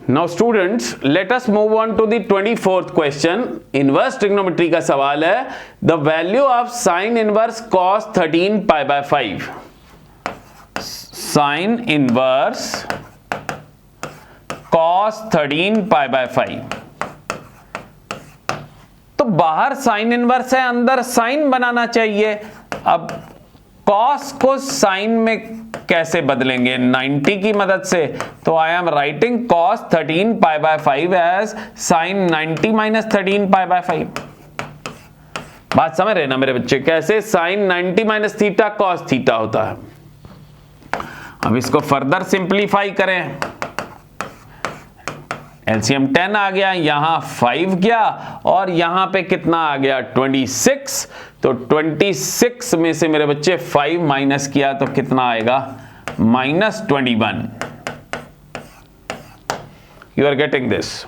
Now students let us move on to the 24th question. Inverse trigonometry का सवाल है, the value of sine inverse cos 13 pi by 5। Sine inverse cos 13 pi by 5। तो बाहर sine inverse है, अंदर sign बनाना चाहिए। अब cos को साइन में कैसे बदलेंगे? 90 की मदद से। तो I am writing cos 13 pi by 5 as sine 90 minus 13 pi by 5। बात समझ रहे ना मेरे बच्चे? कैसे sine 90 minus theta cos theta होता है। अब इसको फर्दर सिंप्लीफाई करें। एलसीएम 10 आ गया, यहां 5 गया और यहां पे कितना आ गया? 26। तो 26 में से मेरे बच्चे 5 माइनस किया तो कितना आएगा? -21। You are getting this?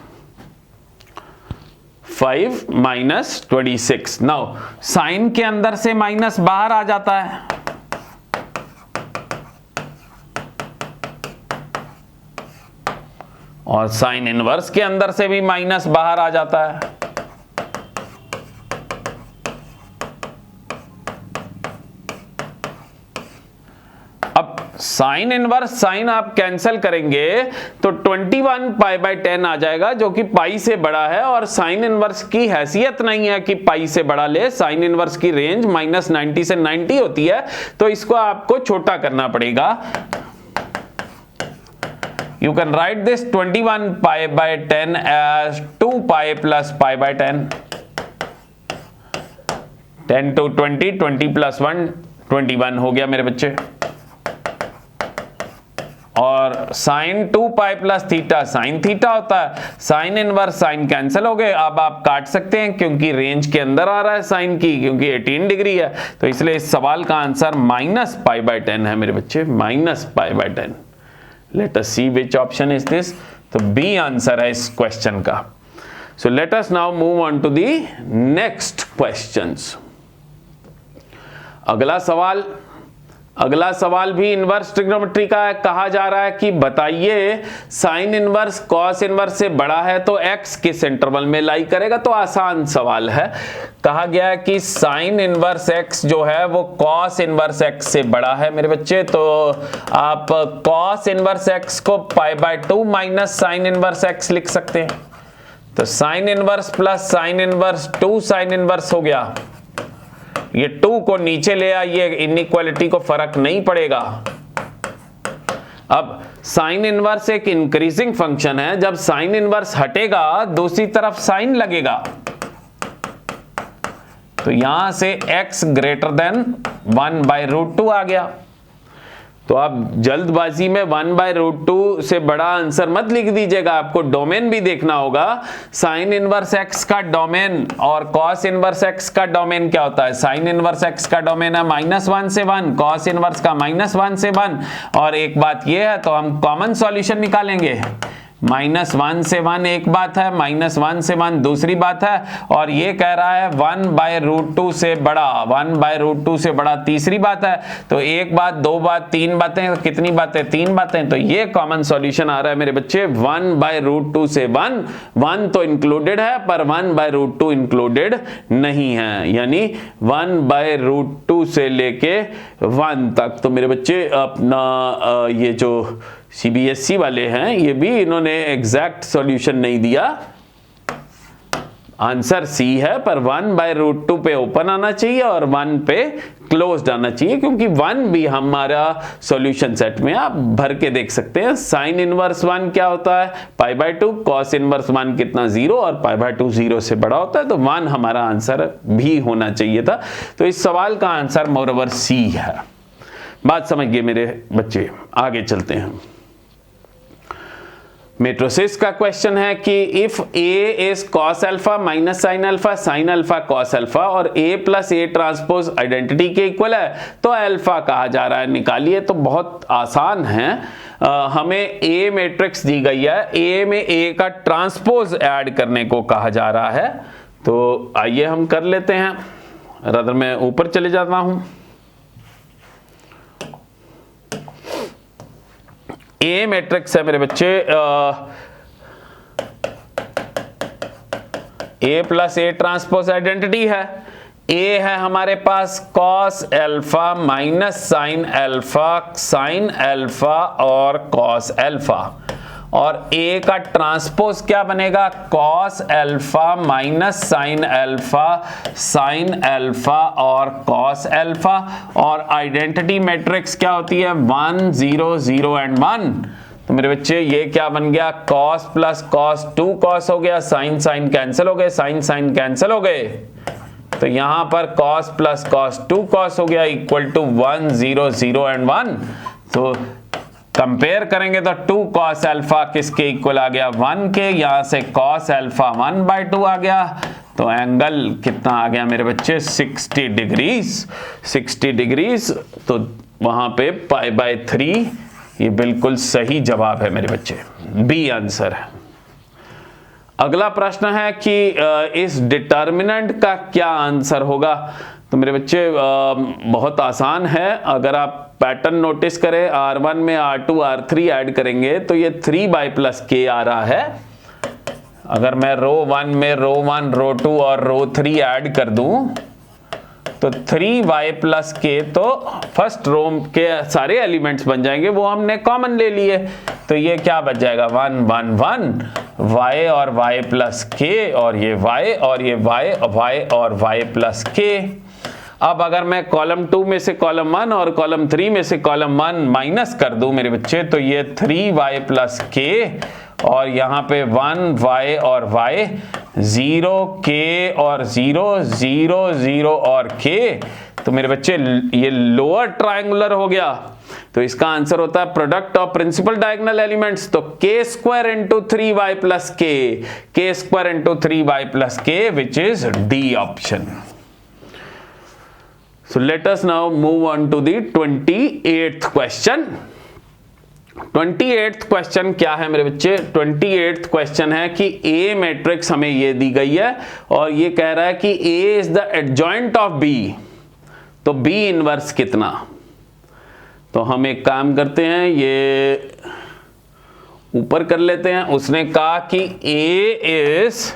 5 minus 26। Now sine के अंदर से माइनस बाहर आ जाता है, और साइन इनवर्स के अंदर से भी माइनस बाहर आ जाता है। अब साइन इनवर्स साइन आप कैंसिल करेंगे तो 21 पाई बाय 10 आ जाएगा, जो कि पाई से बड़ा है, और साइन इनवर्स की हैसियत नहीं है कि पाई से बड़ा ले। साइन इनवर्स की रेंज -90 से 90 होती है, तो इसको आपको छोटा करना पड़ेगा। You can write this 21 pi by 10 as 2 pi plus pi by 10. 10 to 20, 20 plus 1, 21 हो गया मेरे बच्चे। और sine 2 pi plus theta sine theta होता है। साइन इनवर्स साइन कैंसिल हो गए। अब आप काट सकते हैं क्योंकि रेंज के अंदर आ रहा है साइन की, क्योंकि 18 डिग्री है। तो इसलिए इस सवाल का आंसर -π/10 है मेरे बच्चे, -π/10। Let us see which option is this. तो B आंसर है इस क्वेश्चन का। So let us now move on to the next questions. अगला सवाल भी इनवर्स ट्रिग्नोमेट्री का है। कहा जा रहा है कि बताइए साइन इनवर्स कॉस इनवर्स से बड़ा है तो x किस इंटरवल में लाई करेगा। तो आसान सवाल है। कहा गया है कि साइन इनवर्स x जो है वो कॉस इनवर्स x से बड़ा है मेरे बच्चे। तो आप कॉस इनवर्स x को π/2 माइनस साइन इनवर्स x लिख सकते हैं। तो sine inverse plus sine inverse 2 sine inverse हो गया। ये 2 को नीचे ले आइए, इनइक्वालिटी को फर्क नहीं पड़ेगा। अब साइन इनवर्स एक इंक्रीजिंग फंक्शन है। जब साइन इनवर्स हटेगा दूसरी तरफ साइन लगेगा, तो यहां से x ग्रेटर देन 1/√2 आ गया। तो आप जल्दबाजी में 1/√2 से बड़ा आंसर मत लिख दीजिएगा, आपको डोमेन भी देखना होगा। साइन इनवर्स x का डोमेन और कॉस इनवर्स x का डोमेन क्या होता है? साइन इनवर्स x का डोमेन है -1 से 1, कॉस इनवर्स का -1 से 1। और एक बात यह है, तो हम कॉमन सॉल्यूशन निकालेंगे। -1 से 1 एक बात है, -1 से 1 दूसरी बात है, और ये कह रहा है 1/√2 से बड़ा, 1/√2 से बड़ा तीसरी बात है। तो एक बात, दो बात, तीन बातें, तो कितनी बातें? 3 बातें। तो ये कॉमन सॉल्यूशन आ रहा है मेरे बच्चे 1/√2 से 1। 1 तो इंक्लूडेड है पर 1/√2 इंक्लूडेड नहीं है, यानी 1/√2 से लेके 1 तक। तो मेरे बच्चे अपना ये जो CBSE वाले हैं, ये भी इन्होंने एग्जैक्ट सॉल्यूशन नहीं दिया। आंसर C है, पर 1/√2 पे ओपन आना चाहिए और 1 पे क्लोज्ड आना चाहिए, क्योंकि 1 भी हमारा सॉल्यूशन सेट में आप भर के देख सकते हैं। साइन इनवर्स 1 क्या होता है? π/2। कॉस इनवर्स 1 कितना? 0, और π/2 0 से बड़ा होता है। तो 1 हमारा आंसर भी होना चाहिए था। तो इस सवाल का आंसर मोरओवर C है। बात समझ गए मेरे बच्चे? आगे चलते हैं। मेट्रोसिस का क्वेश्चन है कि if A is cos alpha minus sine alpha, sine alpha cos alpha, और A plus A transpose identity के इक्वल है, तो अल्फा कहा जा रहा है। निकालिए। तो बहुत आसान है। हमें A मैट्रिक्स दी गई है, A में A का ट्रांसपोज ऐड करने को कहा जा रहा है। तो आइए हम कर लेते हैं। रादर मैं ऊपर चले जाता हूं। A मैट्रिक्स है मेरे बच्चे, A plus A transpose identity है। ए है हमारे पास cos alpha minus sine alpha और कॉस एल्फा, और ए का ट्रांसपोज क्या बनेगा, cos alpha minus sine alpha और कॉस एल्फा। और आइडेंटिटी मैट्रिक्स क्या होती है, 1 0 0 एंड 1। तो मेरे बच्चे ये क्या बन गया, कॉस प्लस कॉस 2 कॉस हो गया, साइन साइन कैंसिल हो गए, साइन साइन कैंसिल हो गए। तो यहां पर cos प्लस cos 2 cos हो गया इक्वल टू 1 0 0 एंड 1। तो कंपेयर करेंगे तो 2 cos अल्फा किसके इक्वल आ गया, 1 के। यहां से cos अल्फा 1/2 आ गया। तो एंगल कितना आ गया मेरे बच्चे, 60 डिग्रीज। तो वहां पे π/3 ये बिल्कुल सही जवाब है मेरे बच्चे, बी आंसर है। अगला प्रश्न है कि इस डिटर्मिनेंट का क्या आंसर होगा। तो मेरे बच्चे बहुत आसान है। अगर आप पैटर्न नोटिस करें, R1 में R2 R3 ऐड करेंगे तो ये 3y प्लस k आ रहा है। अगर मैं रो 1 में रो 1 रो 2 और रो 3 ऐड कर दूं तो 3y प्लस k, तो फर्स्ट रो के सारे एलिमेंट्स बन जाएंगे, वो हमने कॉमन ले लिए। तो ये क्या बच जाएगा, 1 1 1 y और y प्लस k, और ये y और ये y और y प्लस k। अब अगर मैं कॉलम 2 में से कॉलम 1 और कॉलम 3 में से कॉलम 1 माइनस कर दूं मेरे बच्चे, तो ये 3y प्लस k और यहाँ पे 1y और y, 0 k और 0 0 0 और k। तो मेरे बच्चे ये लोअर ट्रायंगुलर हो गया। तो इसका आंसर होता है product of principal diagonal elements. तो k² into 3y plus k² into 3y plus k, which is D option. So let us now move on to the 28th question. 28th question क्या है मेरे बच्चे, 28th question है कि A matrix हमें ये दी गई है और ये कह रहा है कि A is the adjoint of B। तो B इनवर्स कितना। तो हम एक काम करते हैं, ये ऊपर कर लेते हैं। उसने कहा कि A is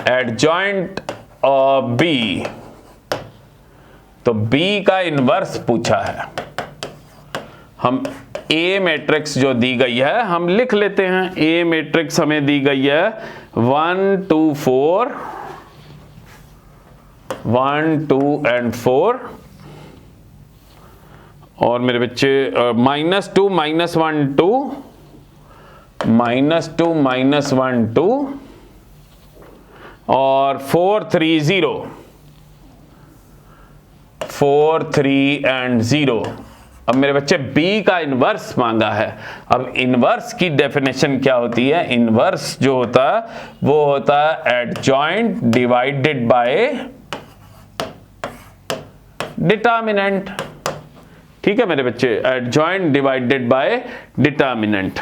adjoint of B, तो B का इनवर्स पूछा है। हम A मैट्रिक्स जो दी गई है हम लिख लेते हैं। A मैट्रिक्स हमें दी गई है 1 2 4 1 2 एंड 4, और मेरे बच्चे -2 -1 2 -2 -1 2 और 4 3 0 4 3 एंड 0। अब मेरे बच्चे B का इनवर्स मांगा है। अब इनवर्स की डेफिनेशन क्या होती है, इनवर्स जो होता है वो होता है एडजॉइंट डिवाइडेड बाय डिटर्मिनेंट। ठीक है मेरे बच्चे, एडजॉइंट डिवाइडेड बाय डिटर्मिनेंट।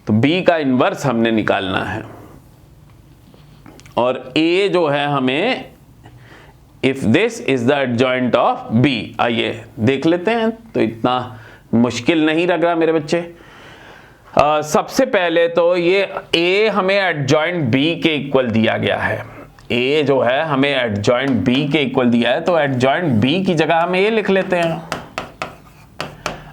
तो B का इनवर्स हमने निकालना है, और A जो है हमें if this is the adjoint of B। आइए देख लेते हैं। तो इतना मुश्किल नहीं लग रहा मेरे बच्चे। सबसे पहले तो ये A हमें एडजॉइंट B के इक्वल दिया गया है। A जो है हमें एडजॉइंट B के इक्वल दिया है, तो एडजॉइंट B की जगह हम A लिख लेते हैं।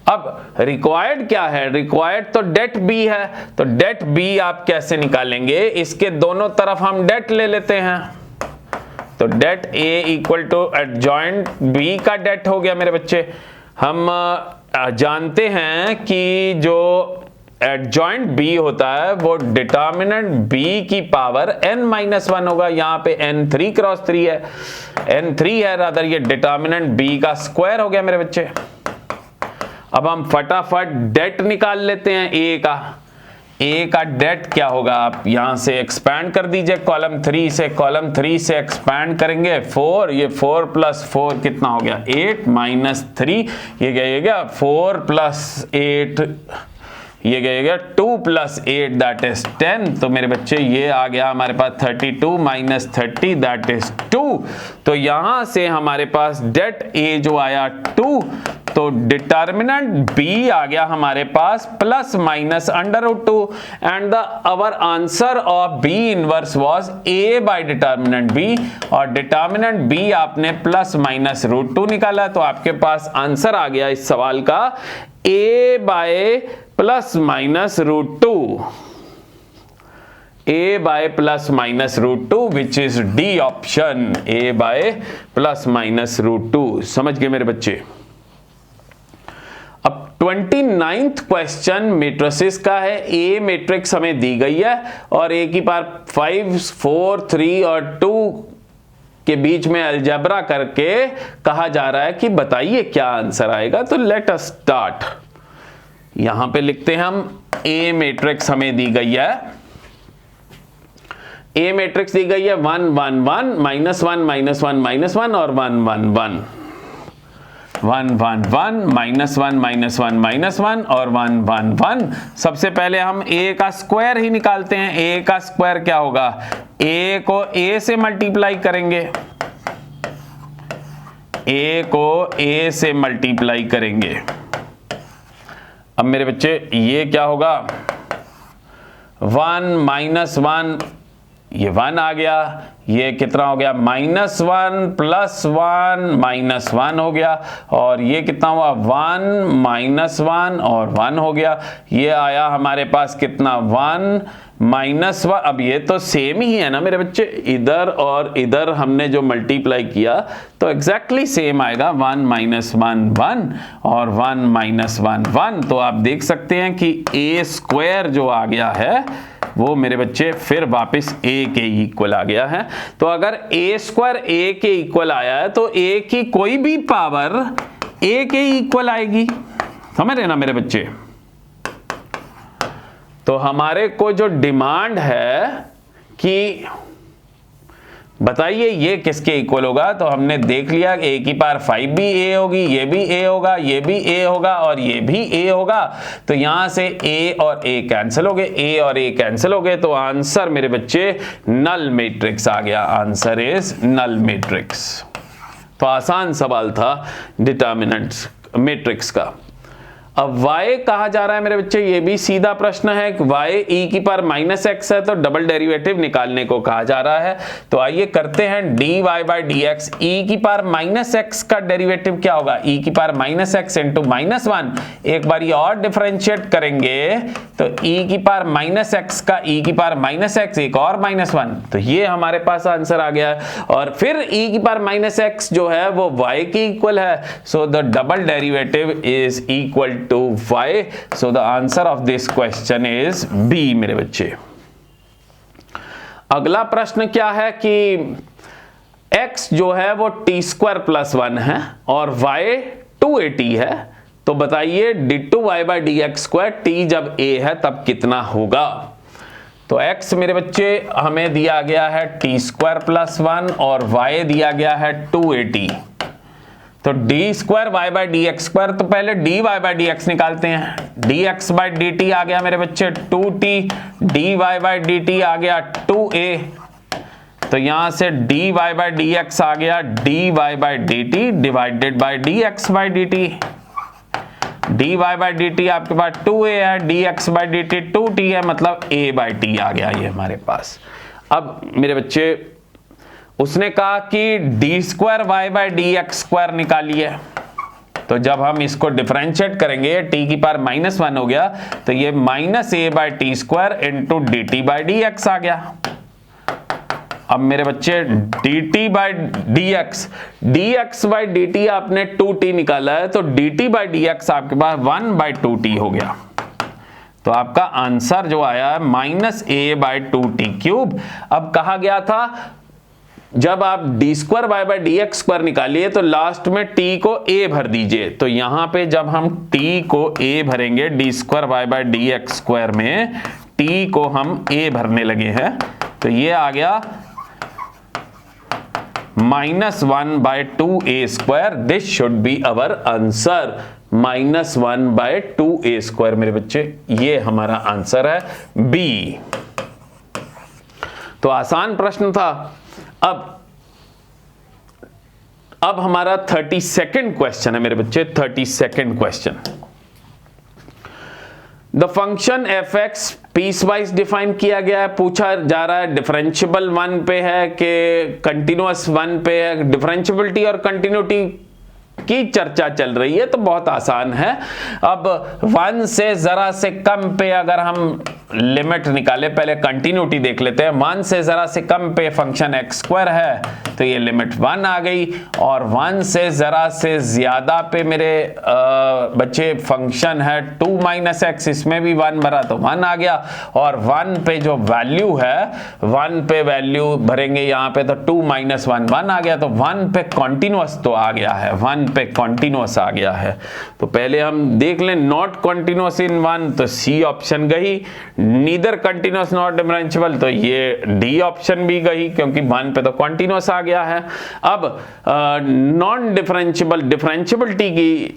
अब रिक्वायर्ड क्या है, रिक्वायर्ड तो डेट B है। तो डेट B आप कैसे निकालेंगे, इसके दोनों तरफ हम डेट ले लेते हैं। तो det A equal to adjoint B का डेट हो गया मेरे बच्चे। हम जानते हैं कि जो एडजॉइंट B होता है वो डिटर्मिनेंट B की पावर n-1 होगा। यहाँ पे n3 क्रॉस 3 है, n3 है रादर, ये डिटर्मिनेंट B का स्क्वायर हो गया मेरे बच्चे। अब हम फटाफट डेट निकाल लेते हैं A का। A का डेट क्या होगा, आप यहां से एक्सपैंड कर दीजिए कॉलम 3 से। कॉलम 3 से एक्सपैंड करेंगे 4, ये 4 प्लस 4 कितना हो गया 8 माइनस 3, ये गया 4 प्लस 8, ये गया 2 प्लस 8 दैट इज 10। तो मेरे बच्चे ये आ गया हमारे पास 32 माइनस 30 दैट इज 2। तो यहां से हमारे पास डेट A जो आया 2, तो डिटर्मिनेंट बी आ गया हमारे पास plus minus √2 and the our answer of B inverse was a by determinant B, और डिटर्मिनेंट बी आपने प्लस माइनस √2 निकाला, तो आपके पास आंसर आ गया इस सवाल का a by plus minus √2, a by plus minus √2 which is D option, a by plus minus √2। समझ गए मेरे बच्चे। अब 29th क्वेश्चन मैट्रिसेस का है। ए मैट्रिक्स हमें दी गई है और ए की पावर 5, 4, 3 और 2 के बीच में अलजेब्रा करके कहा जा रहा है कि बताइए क्या आंसर आएगा। तो लेट अस स्टार्ट। यहां पे लिखते हैं हम ए मैट्रिक्स हमें दी गई है, ए मैट्रिक्स दी गई है 1 1 1 -1 -1 -1 और 1 1 1 1 1 1 -1 -1 -1 और 1 1 1। सबसे पहले हम a का स्क्वायर ही निकालते हैं। a का स्क्वायर क्या होगा, a को a से मल्टीप्लाई करेंगे, a को a से मल्टीप्लाई करेंगे। अब मेरे बच्चे ये क्या होगा, 1 -1, ये 1 आ गया, ये कितना हो गया -1 + 1 -1 हो गया, और ये कितना हुआ 1 -1 और 1 हो गया। ये आया हमारे पास कितना 1 -1। अब ये तो सेम ही है ना मेरे बच्चे, इधर और इधर हमने जो मल्टीप्लाई किया तो एग्जैक्टली सेम आएगा, 1 -1 1 और 1 -1 1। तो आप देख सकते हैं कि a² जो आ गया है वो मेरे बच्चे फिर वापस a के इक्वल आ गया है। तो अगर a² a के इक्वल आया है तो a की कोई भी पावर a के इक्वल आएगी, समझ रहे ना मेरे बच्चे। तो हमारे को जो डिमांड है कि बताइए ये किसके इक्वल होगा, तो हमने देख लिया a की पावर 5 भी a होगी, ये भी a होगा, ये भी a होगा और ये भी a होगा। तो यहां से a और a कैंसिल हो गए, a और a कैंसिल हो गए, तो आंसर मेरे बच्चे नल मैट्रिक्स आ गया। Answer is null matrix. तो आसान सवाल था डिटर्मिनेंट्स मैट्रिक्स का। अब y कहा जा रहा है मेरे बच्चे, ये भी सीधा प्रश्न है कि y e की पावर -x है तो डबल डेरिवेटिव निकालने को कहा जा रहा है। तो आइए करते हैं dy/dx। e की पावर -x का डेरिवेटिव क्या होगा, e की पावर -x इंटू -1। एक बार ये और डिफरेंशिएट करेंगे तो e की पावर -x का e की पावर -x एक और -1, तो ये हमारे पास आंसर आ गया है। और फिर e की पावर -x जो है वो y के इक्वल है, so the double derivative is equal to y, so the answer of this question is B मेरे बच्चे। अगला प्रश्न क्या है कि x जो है वो t² + 1 है और y 2at है, तो बताइए d2y/dx², t जब a है तब कितना होगा। तो x मेरे बच्चे हमें दिया गया है t² + 1 और y दिया गया है 2at। तो d2y/dx², तो पहले dy/dx निकालते हैं। dx/dt आ गया मेरे बच्चे 2t, dy/dt आ गया 2a, तो यहां से dy/dx आ गया dy/dt divided by dx/dt। dy/dt आपके पास 2a है, dx/dt 2t है, मतलब a/t आ गया ये हमारे पास। अब मेरे बच्चे उसने कहा कि d2y/dx² निकालिए, तो जब हम इसको डिफरेंशिएट करेंगे t की पावर -1 हो गया, तो ये -a/t² इंटू dt/dx आ गया। अब मेरे बच्चे dt/dx, dx/dt आपने 2t निकाला है, तो dt/dx आपके पास 1/2t हो गया। तो आपका आंसर जो आया है -a/2t³। अब कहा गया था जब आप d2y/dx² निकालिए तो लास्ट में t को a भर दीजिए। तो यहां पे जब हम t को a भरेंगे d2y/dx² में t को हम a भरने लगे हैं, तो ये आ गया -1/2a²। This should be our answer, -1/2a² मेरे बच्चे, ये हमारा आंसर है B। तो आसान प्रश्न था। अब अब हमारा 32nd क्वेश्चन है मेरे बच्चे, 32nd question. The function F X piecewise define किया गया है, पूछा जा रहा है डिफरेंशियबल 1 पे है कि कंटिन्यूअस 1 पे है। डिफरेंशियबिलिटी और कंटिन्यूटी की चर्चा चल रही है तो बहुत आसान है। अब 1 से जरा से कम पे अगर हम लिमिट निकाले, पहले कंटिन्यूटी देख लेते हैं। 1 से जरा से कम पे फंक्शन एक्स स्क्वायर है तो ये लिमिट 1 आ गई, और 1 से जरा से ज्यादा पे मेरे बच्चे फंक्शन है 2 माइनस एक्स, इसमें भी 1 भरा तो 1 आ गया, और 1 पे जो वैल्यू है 1 पे वैल्यू भरेंगे यहाँ पे तो 2 माइनस 1 1 आ गया, तो 1 पे कॉन्टिन्यूअस तो आ गया है, 1 पे कॉन्टिन्यूअस आ गया है। तो पहले हम देख लें नॉट कॉन्टिन्यूअस इन 1 तो सी ऑप्शन गई, नीदर कंटिन्यूअस नॉट डिफरेंशियबल तो ये डी ऑप्शन भी गई क्योंकि 1 पे तो कॉन्टिन्यूअस आ गया है। अब नॉन डिफरेंशियबल डिफरेंशियबिलिटी की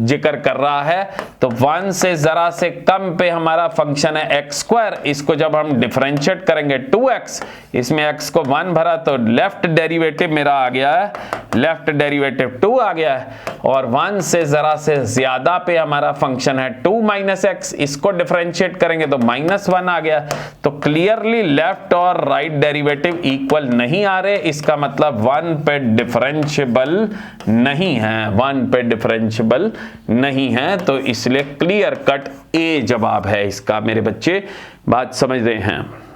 जिक्र कर रहा है तो 1 से जरा से कम पे हमारा फंक्शन है एक्स स्क्वायर, इसको जब हम डिफरेंशिएट करेंगे 2x, इसमें x को 1 भरा तो लेफ्ट डेरिवेटिव मेरा आ गया है, लेफ्ट डेरिवेटिव 2 आ गया है, और 1 से जरा से ज्यादा पे हमारा फंक्शन है 2 माइनस एक्स, इसको डिफरेंशिएट करेंगे तो -1 आ गया। तो क्लियरली लेफ्ट और राइट डेरिवेटिव इक्वल नहीं आ रहे, इसका मतलब 1 पे डिफरेंशियबल नहीं है, 1 पे डिफरेंशियबल नहीं है, तो इसलिए क्लियर कट ए जवाब है इसका। मेरे बच्चे बात समझ रहे हैं?